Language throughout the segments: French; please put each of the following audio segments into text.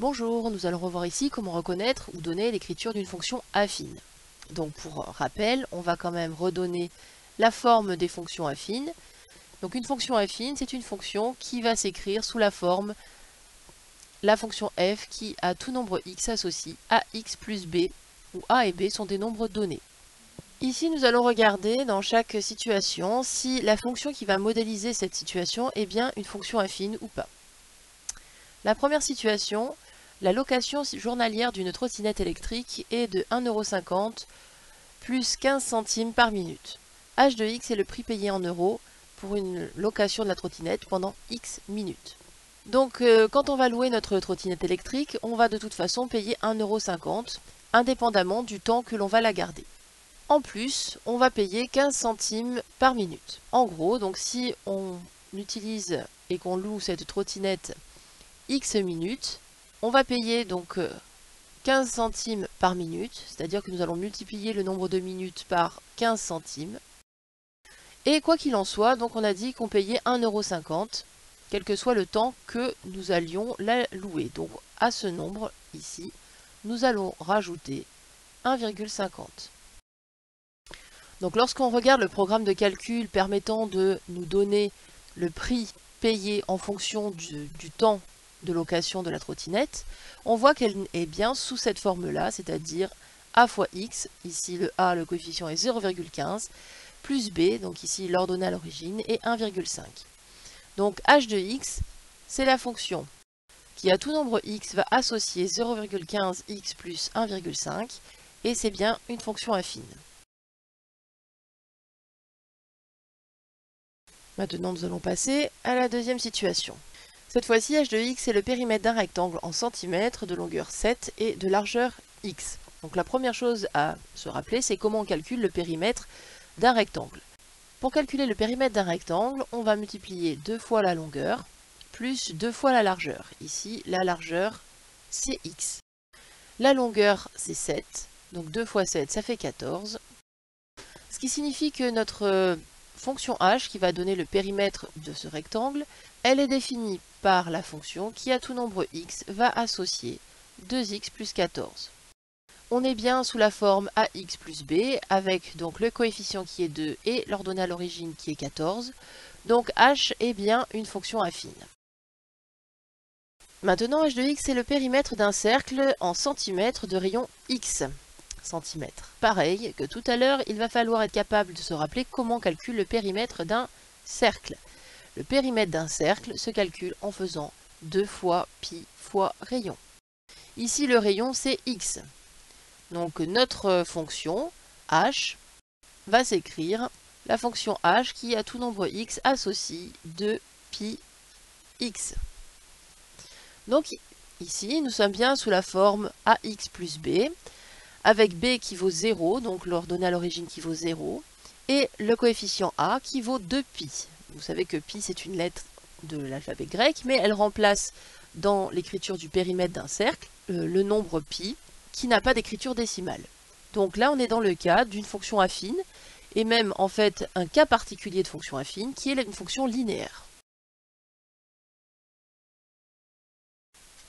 Bonjour, nous allons revoir ici comment reconnaître ou donner l'écriture d'une fonction affine. Donc pour rappel, on va quand même redonner la forme des fonctions affines. Donc une fonction affine, c'est une fonction qui va s'écrire sous la forme la fonction f qui a tout nombre x associé à x plus b, où a et b sont des nombres donnés. Ici, nous allons regarder dans chaque situation si la fonction qui va modéliser cette situation est bien une fonction affine ou pas. La première situation, la location journalière d'une trottinette électrique est de 1,50 € plus 15 centimes par minute. H de x est le prix payé en euros pour une location de la trottinette pendant x minutes. Donc quand on va louer notre trottinette électrique, on va de toute façon payer 1,50 € indépendamment du temps que l'on va la garder. En plus, on va payer 15 centimes par minute. En gros, donc si on utilise et qu'on loue cette trottinette x minutes, on va payer donc 15 centimes par minute, c'est-à-dire que nous allons multiplier le nombre de minutes par 15 centimes. Et quoi qu'il en soit, donc on a dit qu'on payait 1,50 €, quel que soit le temps que nous allions la louer. Donc à ce nombre ici, nous allons rajouter 1,50 €. Donc lorsqu'on regarde le programme de calcul permettant de nous donner le prix payé en fonction du temps de location de la trottinette, on voit qu'elle est bien sous cette forme-là, c'est-à-dire a fois x, ici le a, le coefficient est 0,15, plus b, donc ici l'ordonnée à l'origine, est 1,5. Donc h de x, c'est la fonction qui à tout nombre x va associer 0,15 x plus 1,5, et c'est bien une fonction affine. Maintenant, nous allons passer à la deuxième situation. Cette fois-ci, h de x est le périmètre d'un rectangle en centimètres de longueur 7 et de largeur x. Donc la première chose à se rappeler, c'est comment on calcule le périmètre d'un rectangle. Pour calculer le périmètre d'un rectangle, on va multiplier 2 fois la longueur plus 2 fois la largeur. Ici, la largeur, c'est x. La longueur, c'est 7. Donc 2 fois 7, ça fait 14. Ce qui signifie que notre fonction h, qui va donner le périmètre de ce rectangle, elle est définie par la fonction qui à tout nombre x va associer 2x plus 14. On est bien sous la forme ax plus b, avec donc le coefficient qui est 2 et l'ordonnée à l'origine qui est 14. Donc h est bien une fonction affine. Maintenant, h de x est le périmètre d'un cercle en centimètres de rayon x. Centimètres. Pareil que tout à l'heure, il va falloir être capable de se rappeler comment on calcule le périmètre d'un cercle. Le périmètre d'un cercle se calcule en faisant 2 fois pi fois rayon. Ici, le rayon, c'est x. Donc notre fonction h va s'écrire la fonction h qui à tout nombre x associe 2 pi x. Donc ici, nous sommes bien sous la forme ax plus b, avec b qui vaut 0, donc l'ordonnée à l'origine qui vaut 0, et le coefficient a qui vaut 2pi. Vous savez que pi c'est une lettre de l'alphabet grec, mais elle remplace dans l'écriture du périmètre d'un cercle le nombre pi qui n'a pas d'écriture décimale. Donc là on est dans le cas d'une fonction affine, et même en fait un cas particulier de fonction affine qui est une fonction linéaire.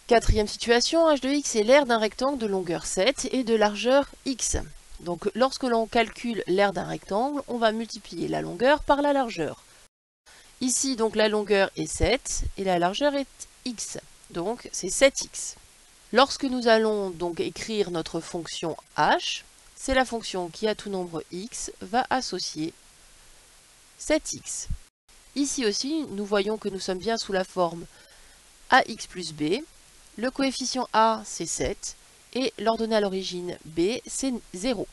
Quatrième situation, h de x est l'aire d'un rectangle de longueur 7 et de largeur x. Donc lorsque l'on calcule l'aire d'un rectangle, on va multiplier la longueur par la largeur. Ici, donc la longueur est 7 et la largeur est x. Donc c'est 7x. Lorsque nous allons donc écrire notre fonction h, c'est la fonction qui à tout nombre x va associer 7x. Ici aussi, nous voyons que nous sommes bien sous la forme ax plus b. Le coefficient a, c'est 7, et l'ordonnée à l'origine b, c'est 0.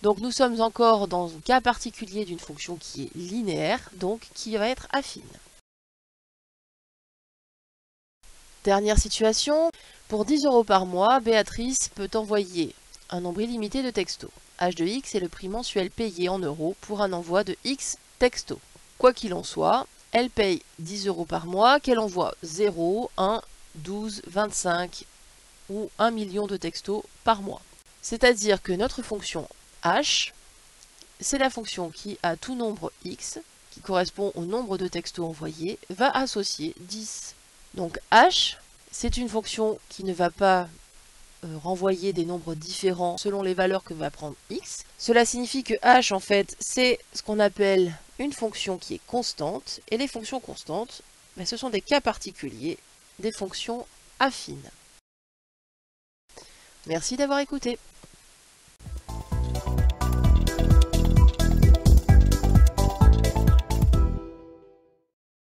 Donc nous sommes encore dans un cas particulier d'une fonction qui est linéaire, donc qui va être affine. Dernière situation, pour 10 € par mois, Béatrice peut envoyer un nombre illimité de textos. H de x est le prix mensuel payé en euros pour un envoi de x textos. Quoi qu'il en soit, elle paye 10 € par mois, qu'elle envoie 0, 1, 12, 25 ou 1 million de textos par mois. C'est-à-dire que notre fonction h, c'est la fonction qui, à tout nombre x, qui correspond au nombre de textos envoyés, va associer 10. Donc h, c'est une fonction qui ne va pas renvoyer des nombres différents selon les valeurs que va prendre x. Cela signifie que h, en fait, c'est ce qu'on appelle une fonction qui est constante. Et les fonctions constantes, ben, ce sont des cas particuliers des fonctions affines. Merci d'avoir écouté.